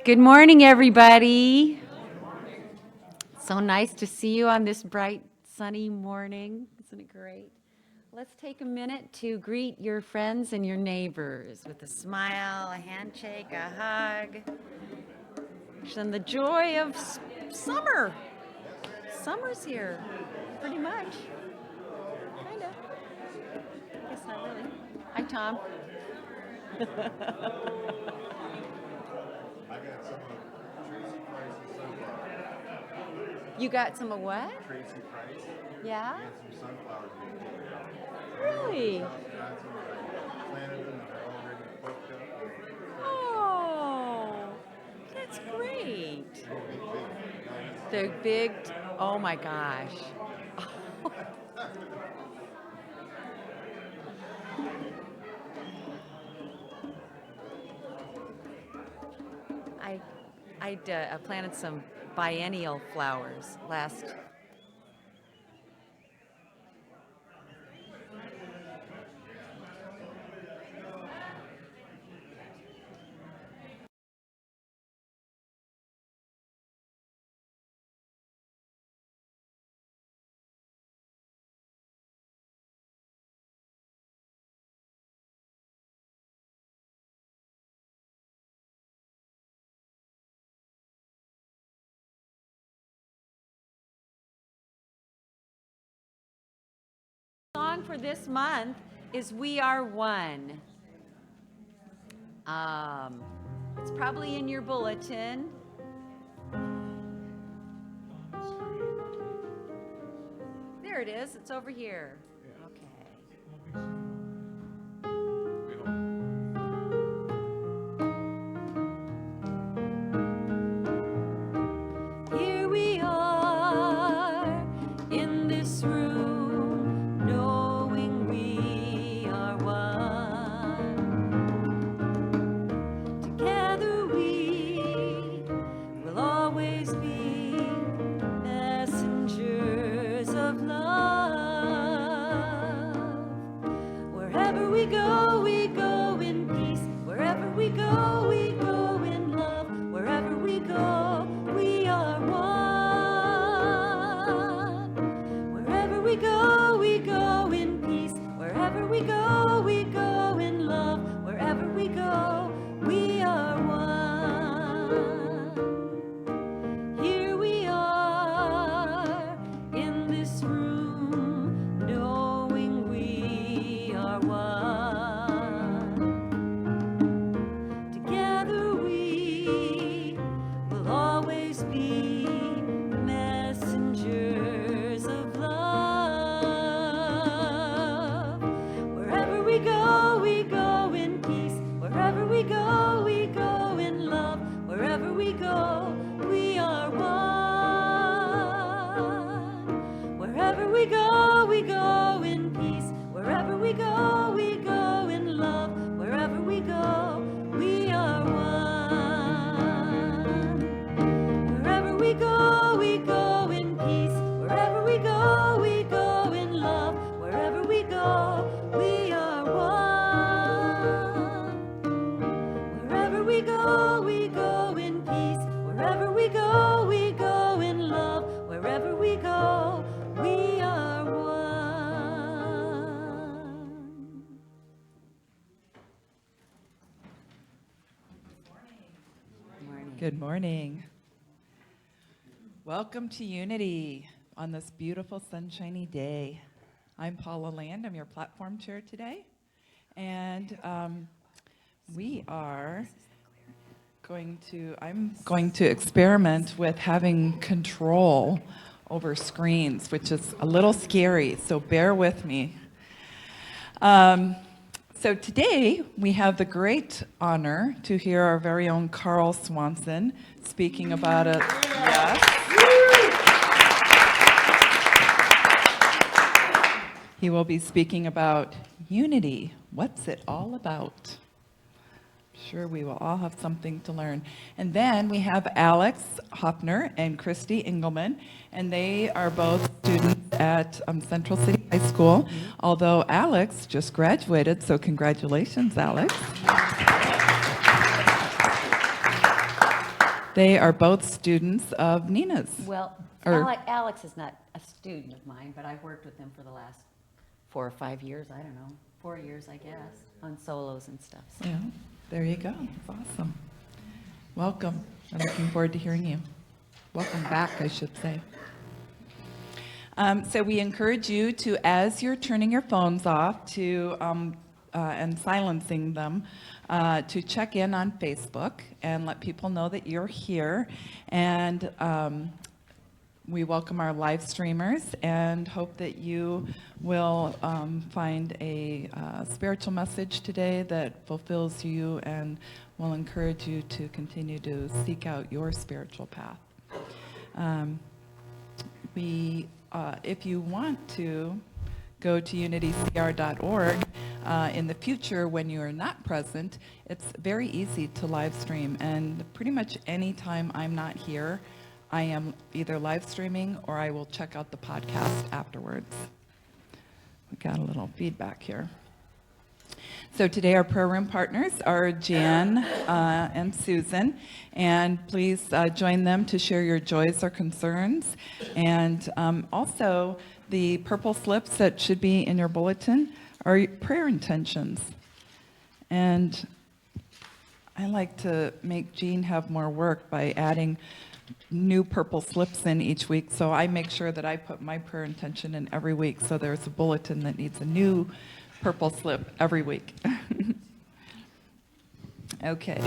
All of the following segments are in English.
Good morning, everybody. So nice to see you on this bright, sunny morning. Isn't it great? Let's take a minute to greet your friends and your neighbors with a smile, a handshake, a hug. And the joy of summer. Summer's here, pretty much. Kind of. I guess not really. Hi, Tom. I got some of Tracy Price's sunflowers. You got some of what? Tracy Price. Yeah? And some sunflowers. Really? Got some, I planted them and they're already poked up. Oh, that's great. They're big. Oh my gosh. I planted some biennial flowers last. Song for this month is "We Are One." It's probably in your bulletin. There it is. It's over here. Okay. Here we are in this room, knowing we are one. Together we will always be messengers of love. Wherever we go in peace. Wherever we go in love. Wherever we go, we are one. Wherever we go in peace. Wherever we go in love. Wherever we go, we are one. Here we are in this room, knowing we are one. Together we will always be messengers of love. Wherever we go in peace. Wherever we go in love. Wherever we go, we are one. Wherever we go in peace. Wherever we go in love. Wherever we go, we are one. Wherever we go in peace. Wherever we go in love. Wherever we go, we are one. Wherever we go in peace. Wherever we go in love. Wherever we go, we are one. Good morning. Welcome to Unity on this beautiful sunshiny day. I'm Paula Land. I'm your platform chair today. And I'm going to experiment with having control over screens, which is a little scary, so bear with me. So today, we have the great honor to hear our very own Carl Swanson speaking about it. Yes. He will be speaking about unity. What's it all about? Sure, we will all have something to learn. And then we have Alex Hoffner and Christy Engelman, and they are both students at Central City High School, although Alex just graduated, so congratulations, Alex. They are both students of Nina's. Well, Or- Alex is not a student of mine, but I've worked with him for the last 4 or 5 years, I don't know, 4 years, I guess, on solos and stuff. So. Yeah, there you go. That's awesome. Welcome. I'm looking forward to hearing you. Welcome back, I should say. So we encourage you to, as you're turning your phones off to and silencing them, to check in on Facebook and let people know that you're here. And we welcome our live streamers and hope that you will find a spiritual message today that fulfills you and will encourage you to continue to seek out your spiritual path. If you want to go to unitycr.org in the future when you are not present, it's very easy to live stream. And pretty much any time I'm not here, I am either live streaming or I will check out the podcast afterwards. We got a little feedback here. So today our prayer room partners are Jan and Susan, and please join them to share your joys or concerns. And also the purple slips that should be in your bulletin are prayer intentions. And I like to make Jean have more work by adding new purple slips in each week, so I make sure that I put my prayer intention in every week, so there's a bulletin that needs a new purple slip every week. Okay.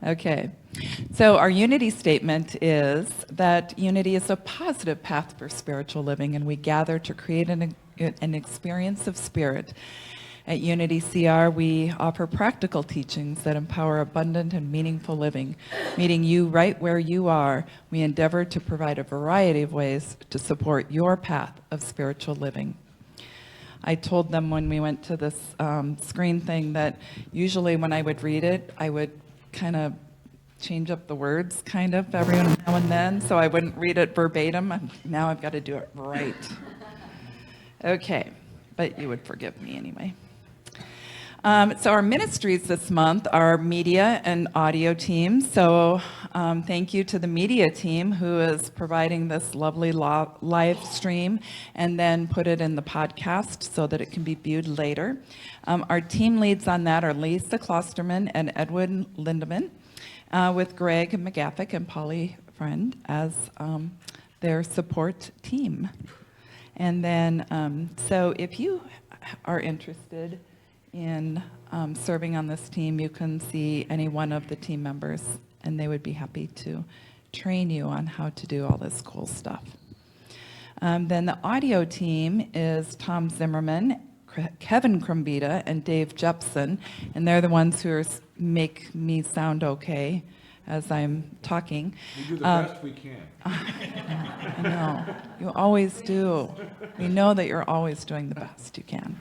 Okay. So our unity statement is that unity is a positive path for spiritual living, and we gather to create an experience of spirit. At UnityCR, we offer practical teachings that empower abundant and meaningful living. Meeting you right where you are, we endeavor to provide a variety of ways to support your path of spiritual living. I told them when we went to this screen thing that usually when I would read it, I would kind of change up the words kind of every now and then, so I wouldn't read it verbatim. Now I've got to do it right. Okay, but you would forgive me anyway. So our ministries this month are media and audio teams. So thank you to the media team who is providing this lovely live stream and then put it in the podcast so that it can be viewed later. Our team leads on that are Lisa Klosterman and Edwin Lindeman, with Greg McGaffick and Polly Friend as their support team. And then, so if you are interested in serving on this team, you can see any one of the team members, and they would be happy to train you on how to do all this cool stuff. Then the audio team is Tom Zimmerman, Kevin Crumbita, and Dave Jepson, and they're the ones who make me sound okay as I'm talking. We do the best we can. I know, you always do. We know that you're always doing the best you can.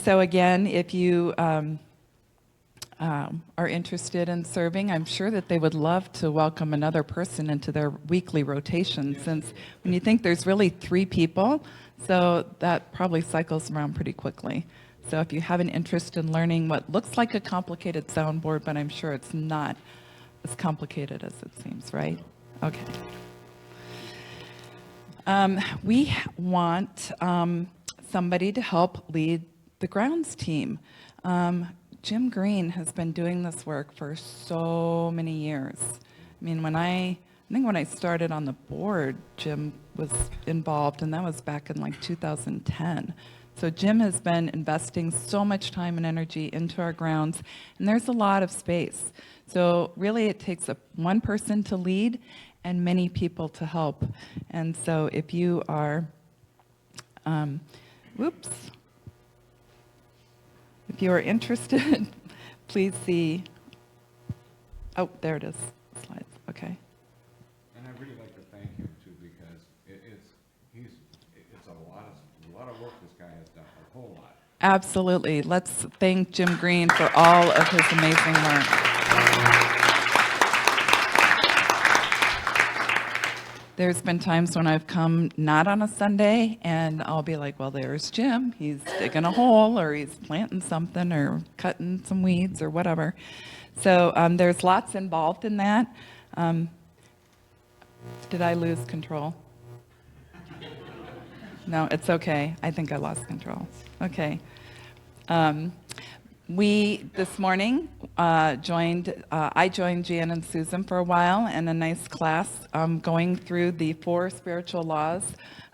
So again, if you are interested in serving, I'm sure that they would love to welcome another person into their weekly rotation, since when you think there's really 3 people, so that probably cycles around pretty quickly. So if you have an interest in learning what looks like a complicated soundboard, but I'm sure it's not as complicated as it seems, right? Okay. We want somebody to help lead the grounds team. Jim Green has been doing this work for so many years. I mean, I think when I started on the board, Jim was involved, and that was back in like 2010. So Jim has been investing so much time and energy into our grounds, and there's a lot of space. So really it takes one person to lead and many people to help. And so if you are, if you are interested, please see, oh, there it is, slides, okay. And I'd really like to thank him too, because it's a lot of work this guy has done, a whole lot. Absolutely. Let's thank Jim Green for all of his amazing work. There's been times when I've come not on a Sunday, and I'll be like, well, there's Jim. He's digging a hole, or he's planting something, or cutting some weeds, or whatever. So there's lots involved in that. Did I lose control? No, it's okay. I think I lost control. Okay. We, this morning, I joined Jan and Susan for a while in a nice class going through the 4 spiritual laws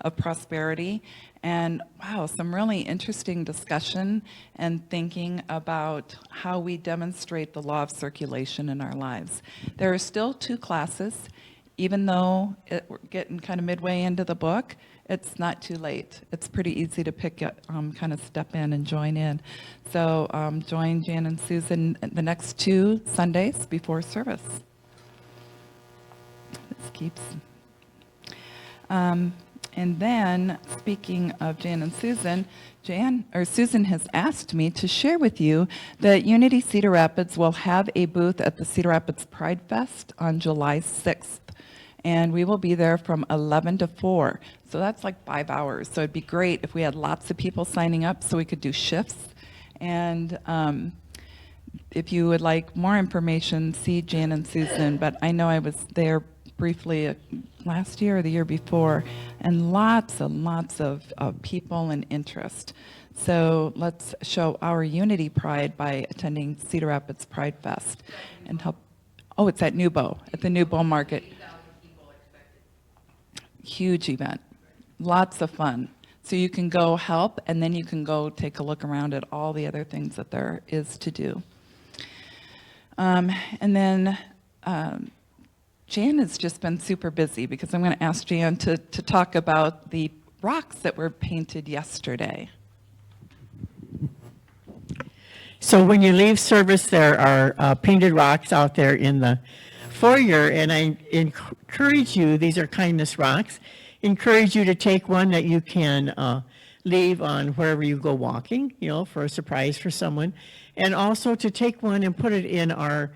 of prosperity. And wow, some really interesting discussion and thinking about how we demonstrate the law of circulation in our lives. There are still 2 classes, even though we're getting kind of midway into the book. It's not too late. It's pretty easy to pick up, kind of step in and join in. So join Jan and Susan the next 2 Sundays before service. This keeps. And then, speaking of Jan and Susan, Susan has asked me to share with you that Unity Cedar Rapids will have a booth at the Cedar Rapids Pride Fest on July 6th. And we will be there from 11 to 4. So that's like 5 hours. So it'd be great if we had lots of people signing up so we could do shifts. And if you would like more information, see Jan and Susan. But I know I was there briefly last year or the year before, and lots of people and interest. So let's show our unity pride by attending Cedar Rapids Pride Fest and help. Oh, it's at Newbo, at the Newbo Market. Huge event, lots of fun. So you can go help, and then you can go take a look around at all the other things that there is to do. And then Jan has just been super busy because I'm going to ask Jan to talk about the rocks that were painted yesterday. So when you leave service, there are painted rocks out there in the foyer, and I encourage you, these are kindness rocks, encourage you to take one that you can leave on wherever you go walking, for a surprise for someone, and also to take one and put it in our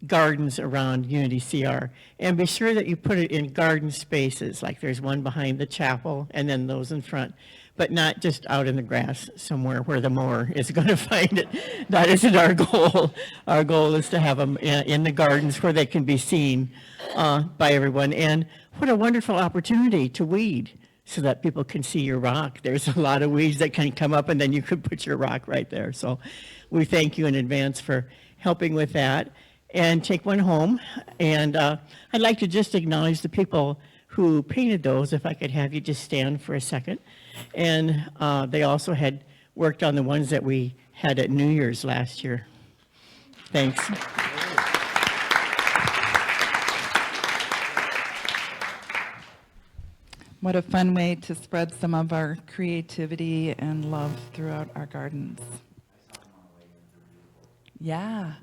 gardens around UnityCR, and be sure that you put it in garden spaces, like there's one behind the chapel and then those in front, but not just out in the grass somewhere where the mower is going to find it. That isn't our goal. Our goal is to have them in the gardens where they can be seen by everyone. And what a wonderful opportunity to weed so that people can see your rock. There's a lot of weeds that can come up, and then you could put your rock right there. So we thank you in advance for helping with that. And take one home. And I'd like to just acknowledge the people who painted those, if I could have you just stand for a second. And they also had worked on the ones that we had at New Year's last year. Thanks. What a fun way to spread some of our creativity and love throughout our gardens. Yeah.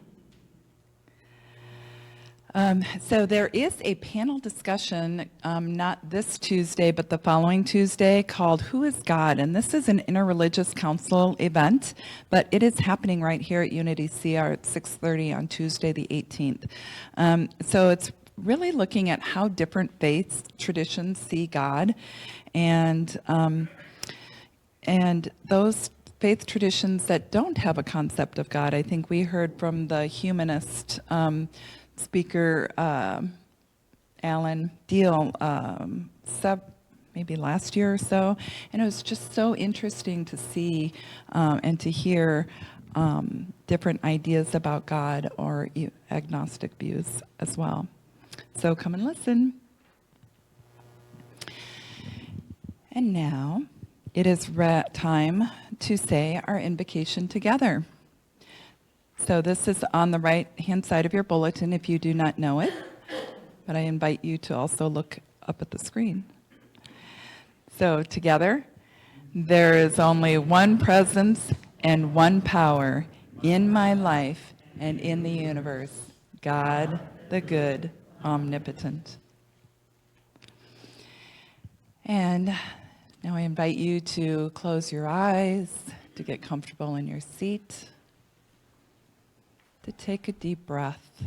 So there is a panel discussion, not this Tuesday, but the following Tuesday, called Who is God? And this is an interreligious council event, but it is happening right here at UnityCR at 6:30 on Tuesday the 18th. So it's really looking at how different faiths, traditions see God, and those faith traditions that don't have a concept of God. I think we heard from the humanist speaker Alan Deal maybe last year or so, and it was just so interesting to see and to hear different ideas about God or agnostic views as well. So come and listen. And now it is time to say our invocation together. So this is on the right-hand side of your bulletin if you do not know it, but I invite you to also look up at the screen. So together, there is only one presence and one power in my life and in the universe, God the good, omnipotent. And now I invite you to close your eyes, to get comfortable in your seat, to take a deep breath,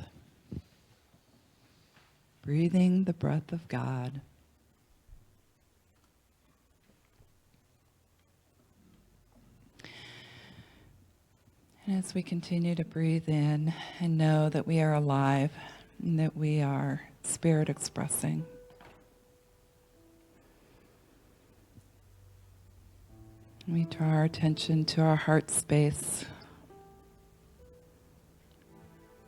breathing the breath of God And as we continue to breathe in and know that we are alive and that we are spirit expressing, we draw our attention to our heart space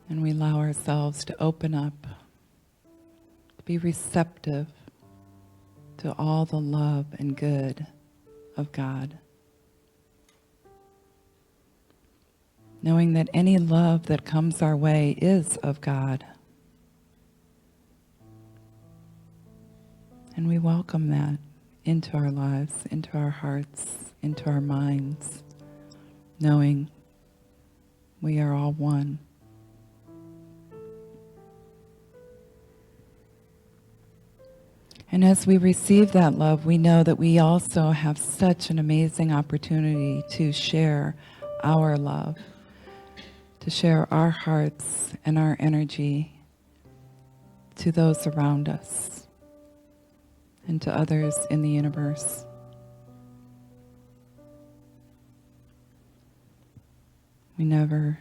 and we allow ourselves to open up, to be receptive to all the love and good of God. Knowing that any love that comes our way is of God. And we welcome that into our lives, into our hearts, into our minds, knowing we are all one. And as we receive that love, we know that we also have such an amazing opportunity to share our love, to share our hearts and our energy to those around us and to others in the universe. We never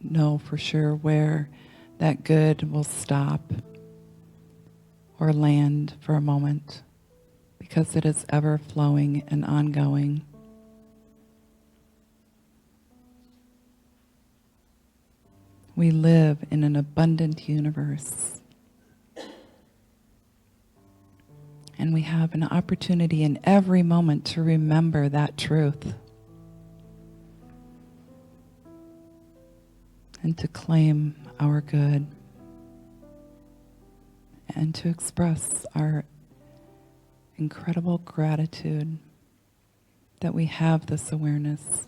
know for sure where that good will stop or land for a moment, because it is ever flowing and ongoing. We live in an abundant universe, and we have an opportunity in every moment to remember that truth and to claim our good and to express our incredible gratitude that we have this awareness.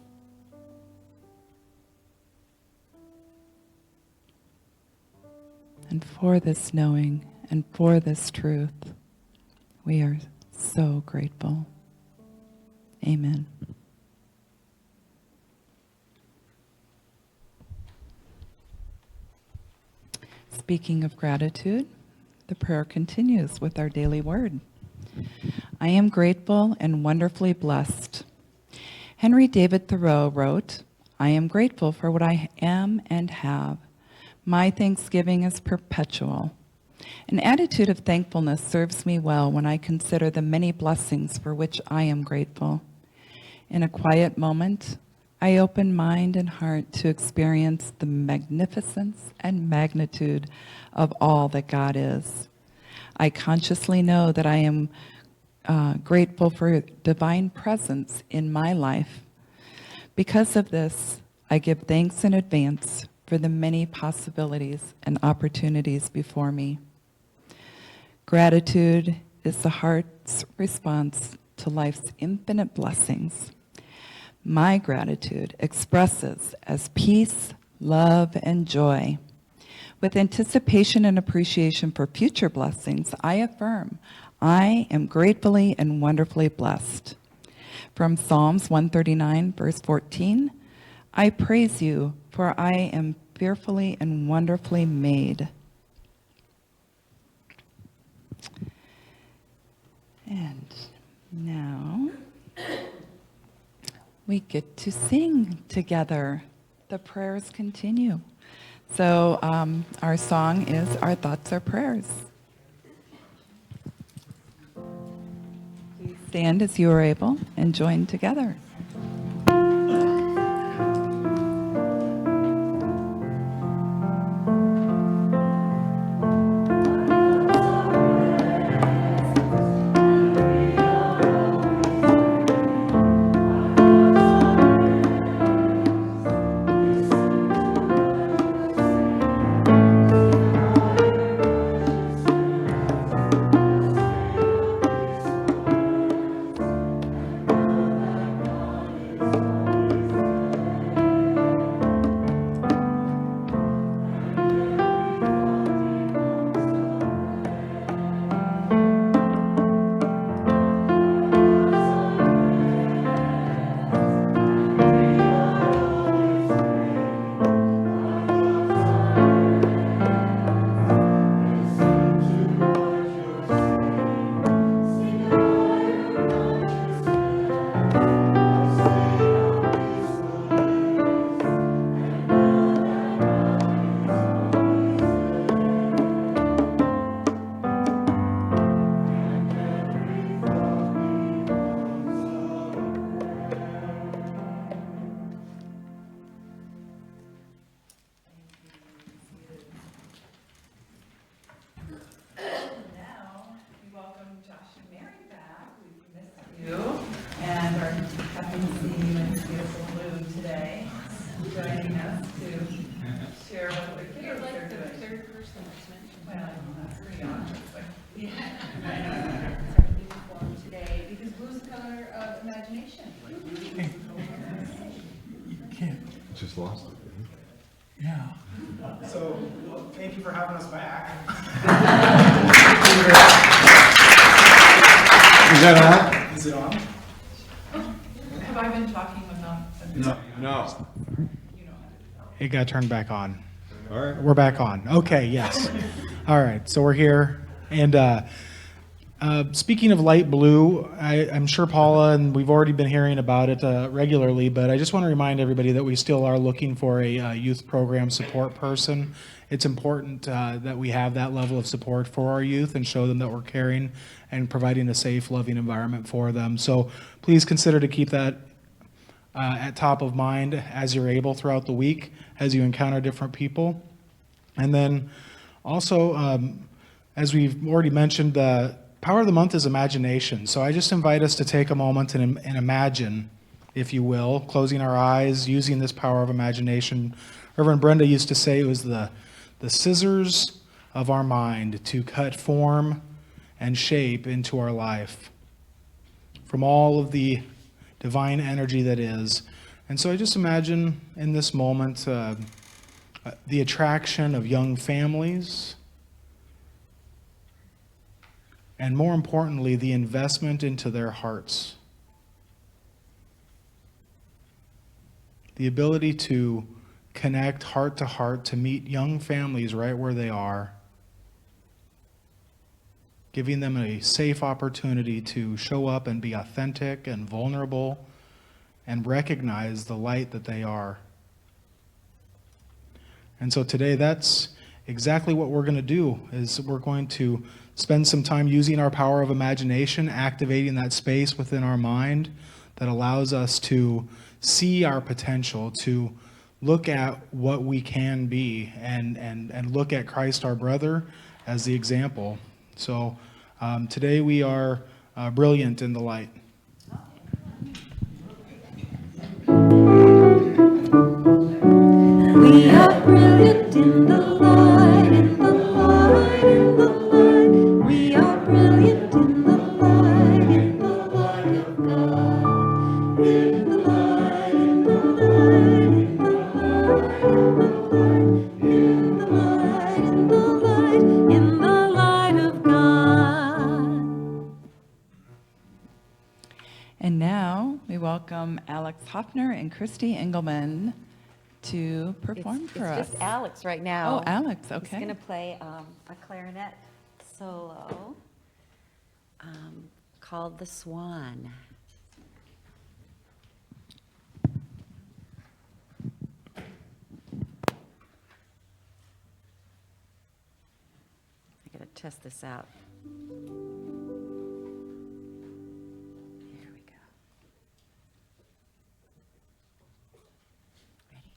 And for this knowing and for this truth, we are so grateful. Amen. Speaking of gratitude, the prayer continues with our daily word. I am grateful and wonderfully blessed. Henry David Thoreau wrote, I am grateful for what I am and have. My thanksgiving is perpetual. An attitude of thankfulness serves me well when I consider the many blessings for which I am grateful. In a quiet moment, I open mind and heart to experience the magnificence and magnitude of all that God is. I consciously know that I am grateful for divine presence in my life. Because of this, I give thanks in advance for the many possibilities and opportunities before me. Gratitude is the heart's response to life's infinite blessings. My gratitude expresses as peace, love, and joy. With anticipation and appreciation for future blessings, I affirm I am gratefully and wonderfully blessed. From Psalms 139, verse 14, I praise you, for I am fearfully and wonderfully made. And now we get to sing together. The prayers continue. So our song is Our Thoughts Are Prayers. Please stand as you are able and join together. So, thank you for having us back. Is that Is it on? Have I been talking enough? No. It got turned back on. All right. We're back on. Okay, yes. All right, so we're here. And speaking of light blue, I'm sure Paula, and we've already been hearing about it regularly, but I just want to remind everybody that we still are looking for a youth program support person. It's important that we have that level of support for our youth and show them that we're caring and providing a safe, loving environment for them. So please consider to keep that at top of mind as you're able throughout the week, as you encounter different people. And then also, as we've already mentioned, the power of the month is imagination. So I just invite us to take a moment and imagine, if you will, closing our eyes, using this power of imagination. Reverend Brenda used to say it was the scissors of our mind to cut form and shape into our life from all of the divine energy that is. And so I just imagine in this moment the attraction of young families, and more importantly, the investment into their hearts. The ability to connect heart to heart, to meet young families right where they are, giving them a safe opportunity to show up and be authentic and vulnerable and recognize the light that they are. And so today, that's exactly what we're going to do, is we're going to spend some time using our power of imagination, activating that space within our mind that allows us to see our potential, to look at what we can be, and look at Christ our brother as the example. So today we are brilliant in the light. We are brilliant in the light, in the light, in the light. We are brilliant in the light, in the light of God. In the light, in the light, in the light, in the light, in the light, in the light, in the light of God. And now we welcome Alex Hoffner and Christy Engelman to perform for us. It's just Alex right now. Oh, Alex, He's okay. going to play a clarinet solo called The Swan. I got to test this out. Here we go. Ready?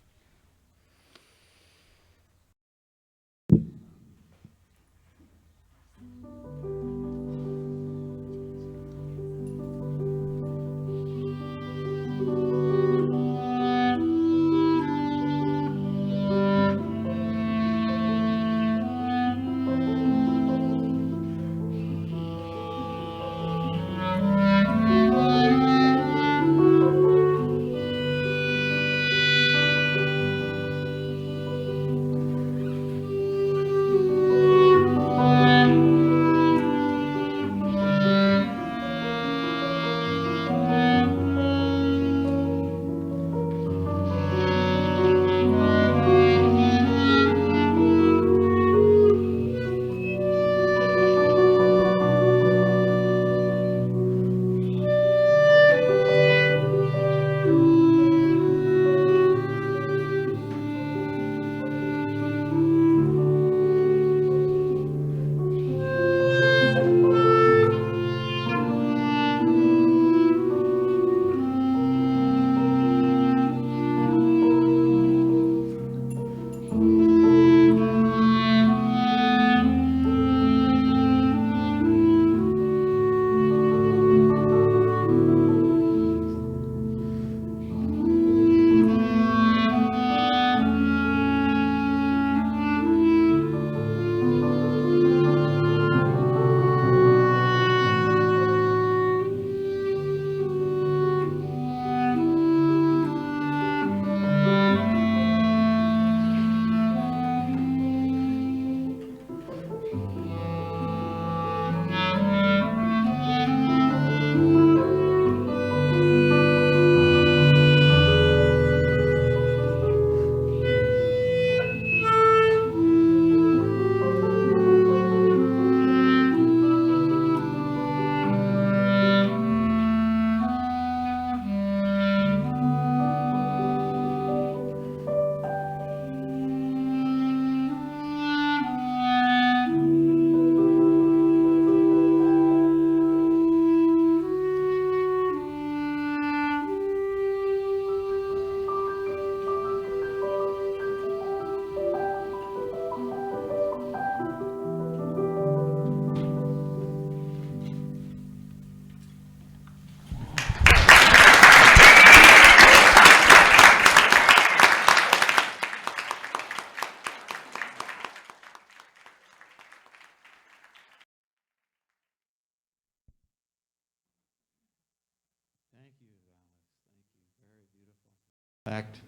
In fact,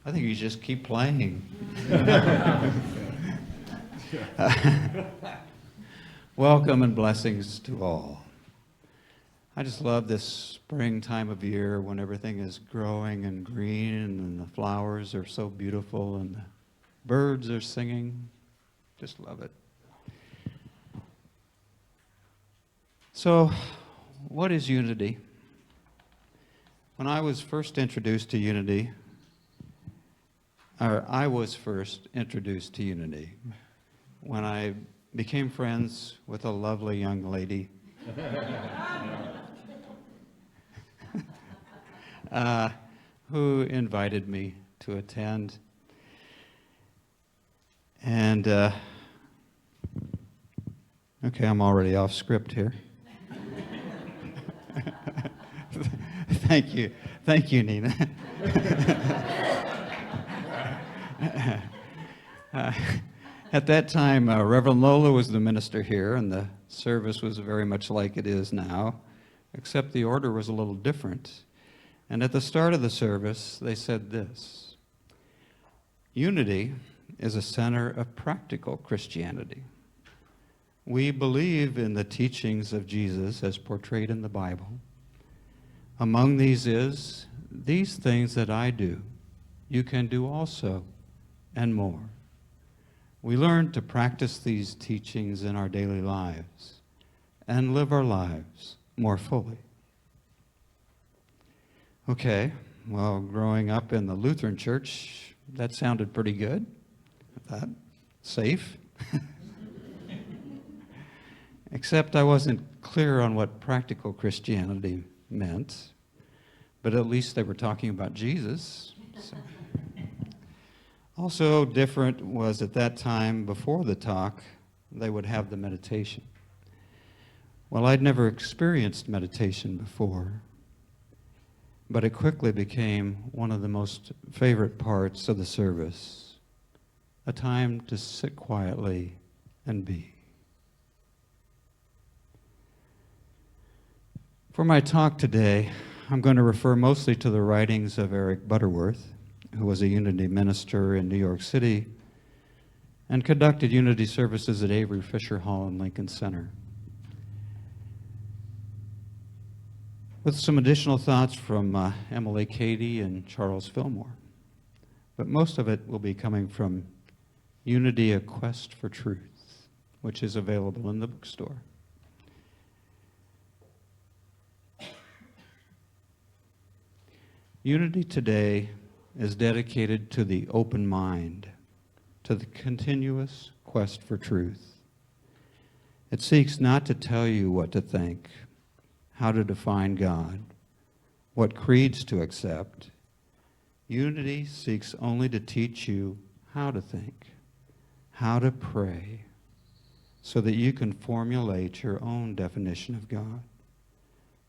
I think you just keep playing. Welcome and blessings to all. I just love this spring time of year when everything is growing and green and the flowers are so beautiful and the birds are singing. Just love it. So, what is unity? When I was first introduced to unity, I was first introduced to unity when I became friends with a lovely young lady who invited me to attend. And, okay, I'm already off script here. Thank you, Nina. At that time, Reverend Lola was the minister here, and the service was very much like it is now, except the order was a little different. And at the start of the service, they said this: unity is a center of practical Christianity. We believe in the teachings of Jesus as portrayed in the Bible. Among these is, these things that I do, you can do also, and more. We learn to practice these teachings in our daily lives and live our lives more fully. Okay, well, growing up in the Lutheran church, that sounded pretty good. I thought, safe. Except I wasn't clear on what practical Christianity meant, but at least they were talking about Jesus. So. Also different was at that time, before the talk, they would have the meditation. Well, I'd never experienced meditation before, but it quickly became one of the most favorite parts of the service, a time to sit quietly and be. For my talk today, I'm going to refer mostly to the writings of Eric Butterworth, who was a Unity minister in New York City and conducted Unity services at Avery Fisher Hall and Lincoln Center. With some additional thoughts from Emily Cady and Charles Fillmore. But most of it will be coming from Unity, A Quest for Truth, which is available in the bookstore. Unity today is dedicated to the open mind, to the continuous quest for truth. It seeks not to tell you what to think, how to define God, what creeds to accept. Unity seeks only to teach you how to think, how to pray, so that you can formulate your own definition of God,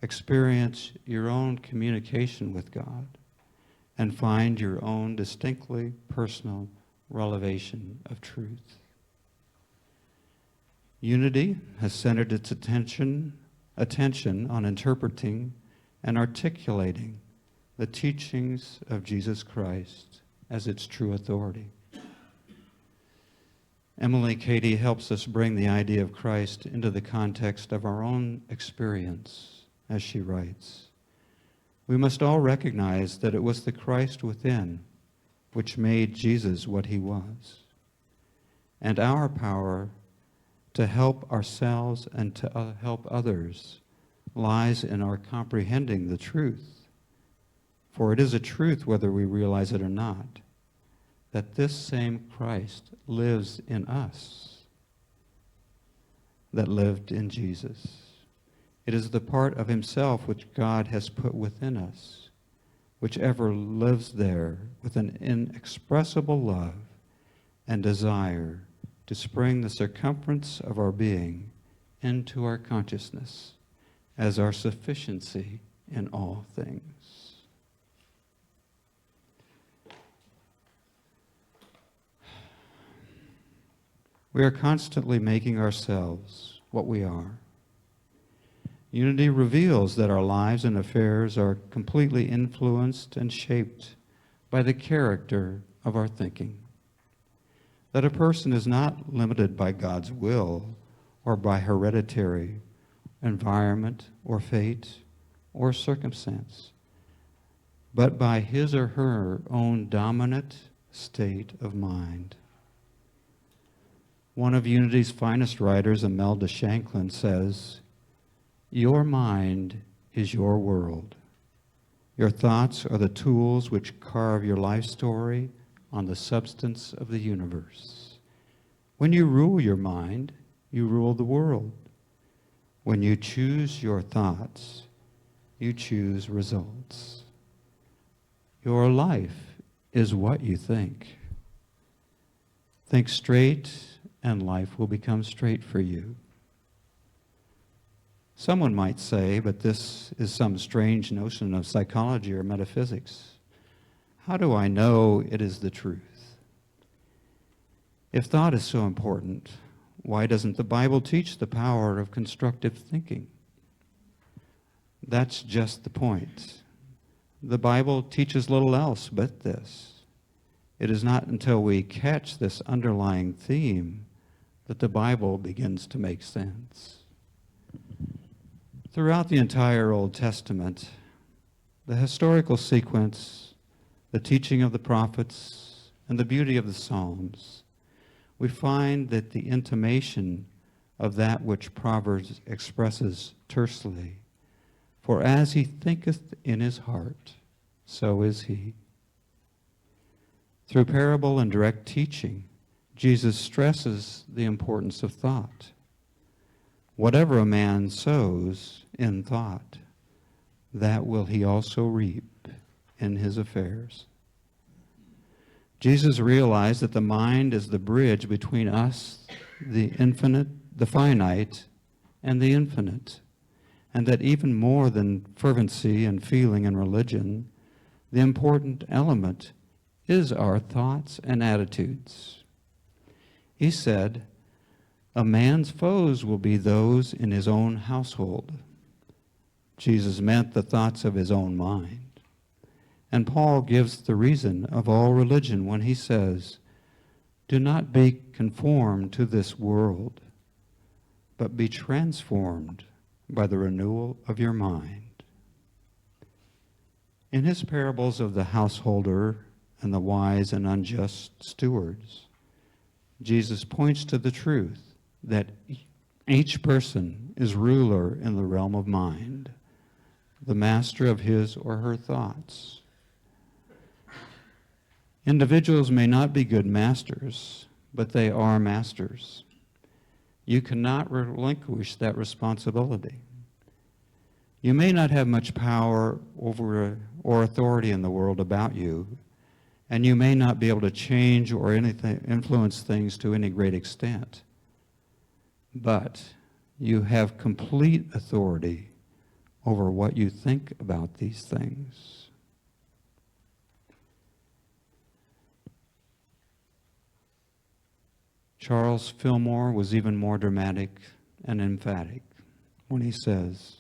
experience your own communication with God, and find your own distinctly personal revelation of truth. Unity has centered its attention on interpreting and articulating the teachings of Jesus Christ as its true authority. Emily Cady helps us bring the idea of Christ into the context of our own experience, as she writes. We must all recognize that it was the Christ within which made Jesus what he was. And our power to help ourselves and to help others lies in our comprehending the truth. For it is a truth, whether we realize it or not, that this same Christ lives in us that lived in Jesus. It is the part of himself which God has put within us, which ever lives there with an inexpressible love and desire to spring the circumference of our being into our consciousness as our sufficiency in all things. We are constantly making ourselves what we are. Unity reveals that our lives and affairs are completely influenced and shaped by the character of our thinking. That a person is not limited by God's will or by hereditary environment or fate or circumstance, but by his or her own dominant state of mind. One of Unity's finest writers, Imelda Shanklin, says, "Your mind is your world. Your thoughts are the tools which carve your life story on the substance of the universe. When you rule your mind, you rule the world. When you choose your thoughts, you choose results. Your life is what you think. Think straight, and life will become straight for you." Someone might say, but this is some strange notion of psychology or metaphysics. How do I know it is the truth? If thought is so important, why doesn't the Bible teach the power of constructive thinking? That's just the point. The Bible teaches little else but this. It is not until we catch this underlying theme that the Bible begins to make sense. Throughout the entire Old Testament, the historical sequence, the teaching of the prophets, and the beauty of the Psalms, we find that the intimation of that which Proverbs expresses tersely, "For as he thinketh in his heart, so is he." Through parable and direct teaching, Jesus stresses the importance of thought. Whatever a man sows in thought, that will he also reap in his affairs. Jesus realized that the mind is the bridge between us, the infinite, the finite, and the infinite, and that even more than fervency and feeling in religion, the important element is our thoughts and attitudes. He said, "A man's foes will be those in his own household." Jesus meant the thoughts of his own mind. And Paul gives the reason of all religion when he says, "Do not be conformed to this world, but be transformed by the renewal of your mind." In his parables of the householder and the wise and unjust stewards, Jesus points to the truth that each person is ruler in the realm of mind, the master of his or her thoughts. Individuals may not be good masters, but they are masters. You cannot relinquish that responsibility. You may not have much power over or authority in the world about you, and you may not be able to change or influence things to any great extent. But you have complete authority over what you think about these things. Charles Fillmore was even more dramatic and emphatic when he says,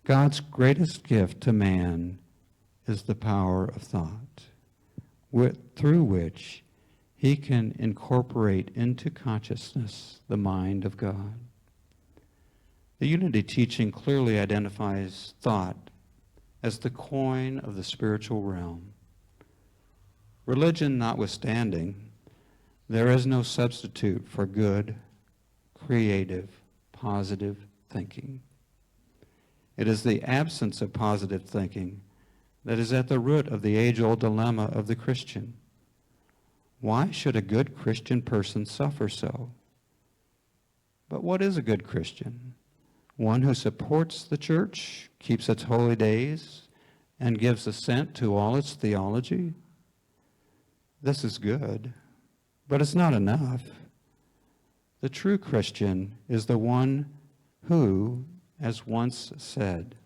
"God's greatest gift to man is the power of thought, through which he can incorporate into consciousness the mind of God." The Unity teaching clearly identifies thought as the coin of the spiritual realm. Religion notwithstanding, there is no substitute for good, creative, positive thinking. It is the absence of positive thinking that is at the root of the age-old dilemma of the Christian. Why should a good Christian person suffer so? But what is a good Christian? One who supports the church, keeps its holy days, and gives assent to all its theology? This is good, but it's not enough. The true Christian is the one who, as once said,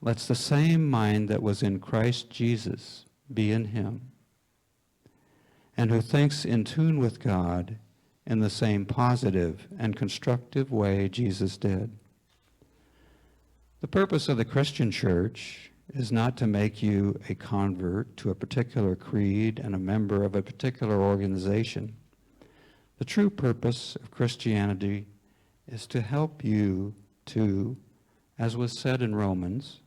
"Let's the same mind that was in Christ Jesus be in him," and who thinks in tune with God in the same positive and constructive way Jesus did. The purpose of the Christian church is not to make you a convert to a particular creed and a member of a particular organization. The true purpose of Christianity is to help you to, as was said in Romans,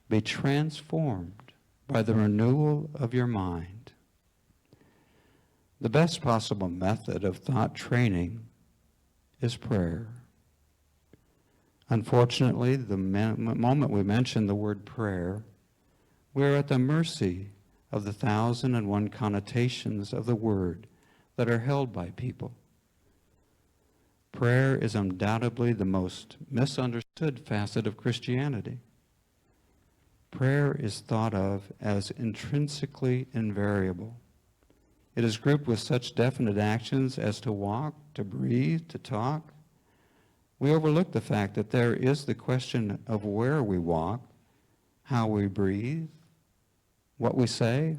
be transformed by the renewal of your mind. The best possible method of thought training is prayer. Unfortunately, the moment we mention the word prayer, we're at the mercy of the 1,001 connotations of the word that are held by people. Prayer is undoubtedly the most misunderstood facet of Christianity. Prayer is thought of as intrinsically invariable. It is grouped with such definite actions as to walk, to breathe, to talk. We overlook the fact that there is the question of where we walk, how we breathe, what we say.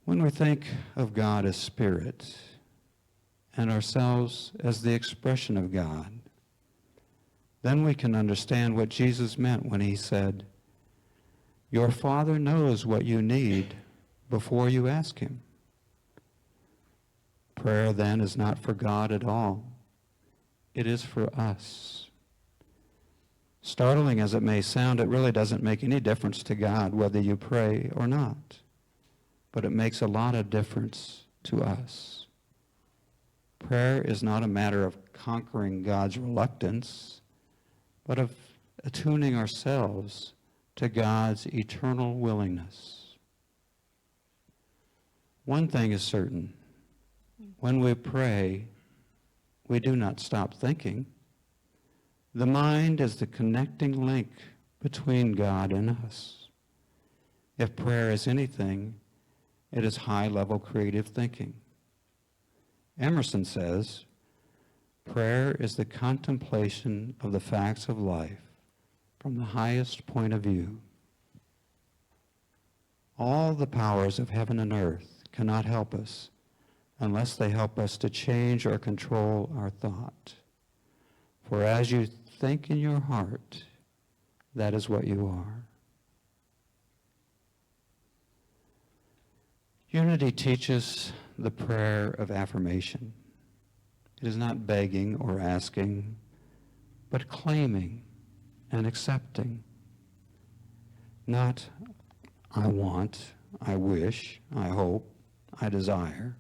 When we think of God as spirit and ourselves as the expression of God, then we can understand what Jesus meant when he said, "Your Father knows what you need before you ask him." Prayer then is not for God at all. It is for us. Startling as it may sound, it really doesn't make any difference to God whether you pray or not. But it makes a lot of difference to us. Prayer is not a matter of conquering God's reluctance, but of attuning ourselves to God's eternal willingness. One thing is certain. When we pray, we do not stop thinking. The mind is the connecting link between God and us. If prayer is anything, it is high-level creative thinking. Emerson says, prayer is the contemplation of the facts of life from the highest point of view. All the powers of heaven and earth cannot help us unless they help us to change or control our thought. For as you think in your heart, that is what you are. Unity teaches the prayer of affirmation. It is not begging or asking, but claiming and accepting. Not, I want, I wish, I hope, I desire,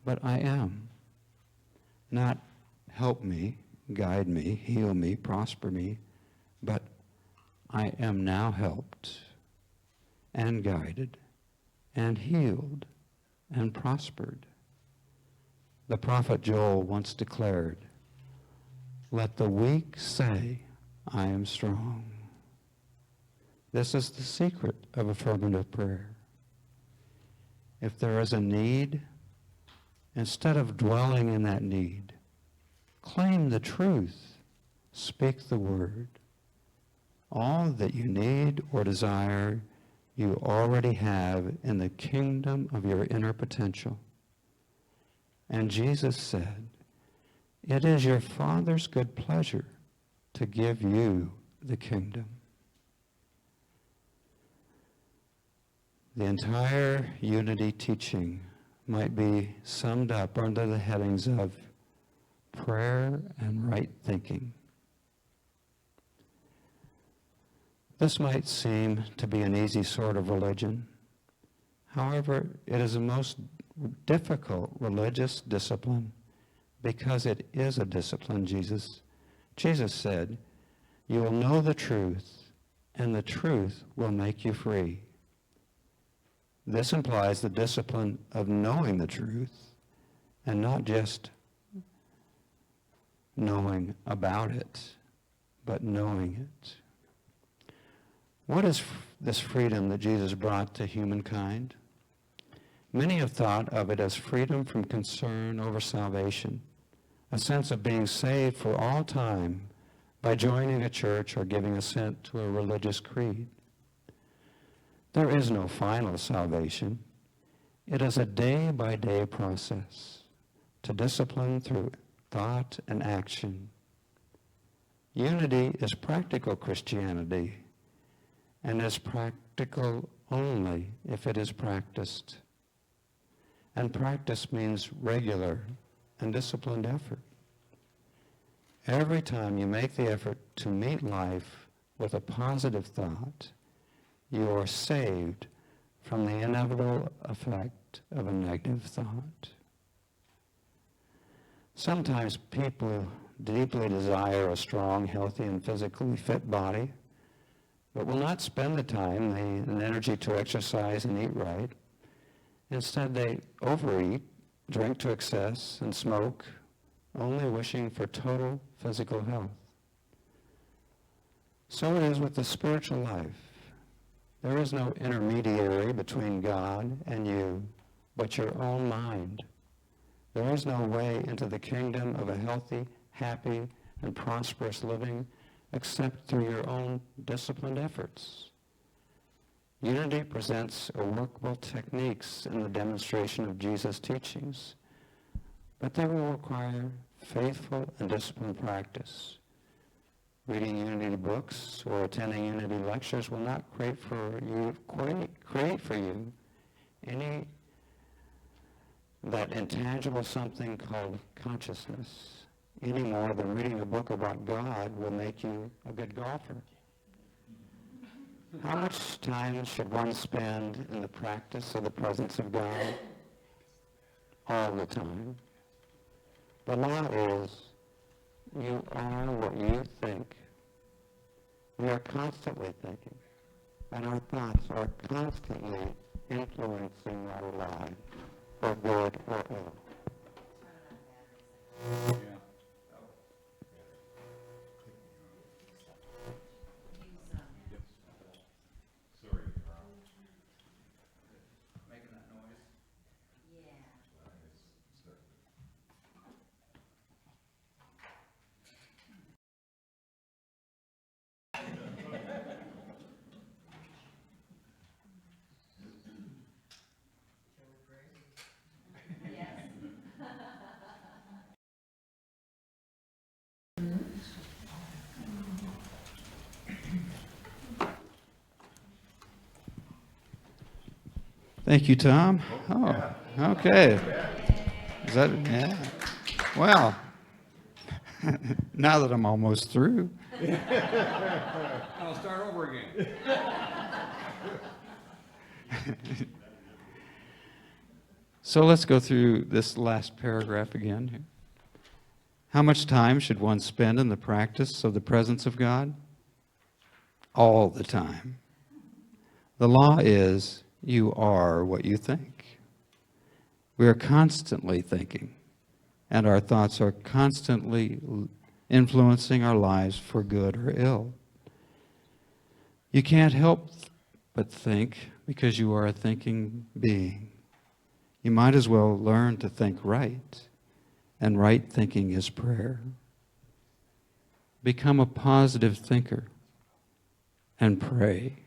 but I am. Not help me, guide me, heal me, prosper me, but I am now helped and guided and healed and prospered. The prophet Joel once declared, "Let the weak say, I am strong." This is the secret of affirmative prayer. If there is a need, instead of dwelling in that need, claim the truth, speak the word. All that you need or desire, you already have in the kingdom of your inner potential. And Jesus said, it is your Father's good pleasure to give you the kingdom. The entire Unity teaching might be summed up under the headings of prayer and right thinking. This might seem to be an easy sort of religion. However, it is the most difficult religious discipline because it is a discipline. Jesus said, you will know the truth, and the truth will make you free. This implies the discipline of knowing the truth and not just knowing about it, but knowing it. What is this freedom that Jesus brought to humankind? Many have thought of it as freedom from concern over salvation, a sense of being saved for all time by joining a church or giving assent to a religious creed. There is no final salvation. It is a day-by-day process to discipline through thought and action. Unity is practical Christianity, and is practical only if it is practiced. And practice means regular and disciplined effort. Every time you make the effort to meet life with a positive thought, you are saved from the inevitable effect of a negative thought. Sometimes people deeply desire a strong, healthy, and physically fit body, but will not spend the time and energy to exercise and eat right. Instead, they overeat, drink to excess, and smoke, only wishing for total physical health. So it is with the spiritual life. There is no intermediary between God and you, but your own mind. There is no way into the kingdom of a healthy, happy, and prosperous living except through your own disciplined efforts. Unity presents workable techniques in the demonstration of Jesus' teachings, but they will require faithful and disciplined practice. Reading Unity books or attending Unity lectures will not create for you any that intangible something called consciousness, any more than reading a book about God will make you a good golfer. How much time should one spend in the practice of the presence of God? All the time. The law is, you are what you think. We are constantly thinking, and our thoughts are constantly influencing our lives, for good or ill. Thank you, Tom. Oh, okay. Is that, yeah. Well, now that I'm almost through. I'll start over again. So let's go through this last paragraph again here. How much time should one spend in the practice of the presence of God? All the time. The law is, you are what you think. We are constantly thinking, and our thoughts are constantly influencing our lives for good or ill. You can't help but think because you are a thinking being. You might as well learn to think right, and right thinking is prayer. Become a positive thinker and pray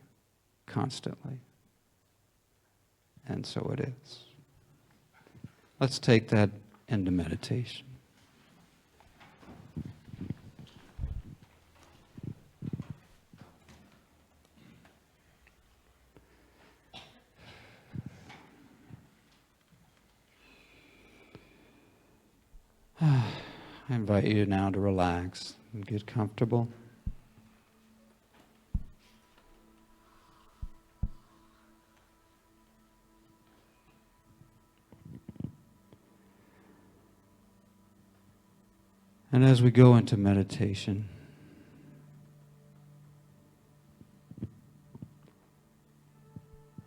constantly. And so it is. Let's take that into meditation. I invite you now to relax and get comfortable. And as we go into meditation,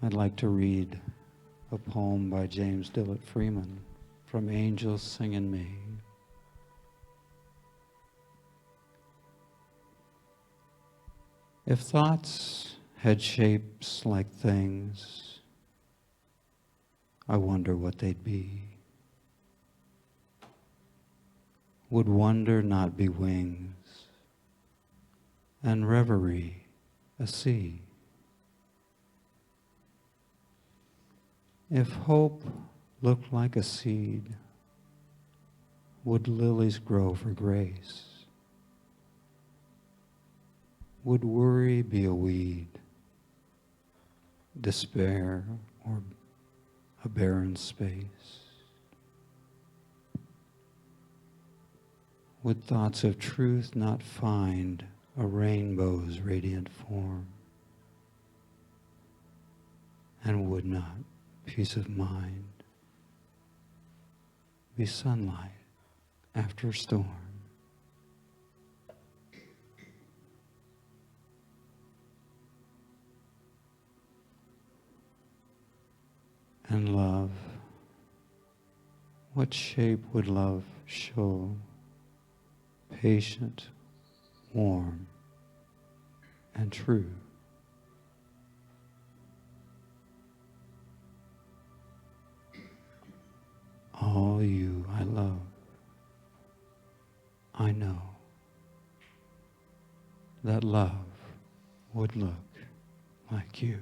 I'd like to read a poem by James Dillett Freeman, From Angels Sing in Me. If thoughts had shapes like things, I wonder what they'd be. Would wonder not be wings, and reverie a sea? If hope looked like a seed, would lilies grow for grace? Would worry be a weed, despair or a barren space? Would thoughts of truth not find a rainbow's radiant form? And would not peace of mind be sunlight after storm? And love, what shape would love show? Patient, warm, and true. All you I love, I know that love would look like you.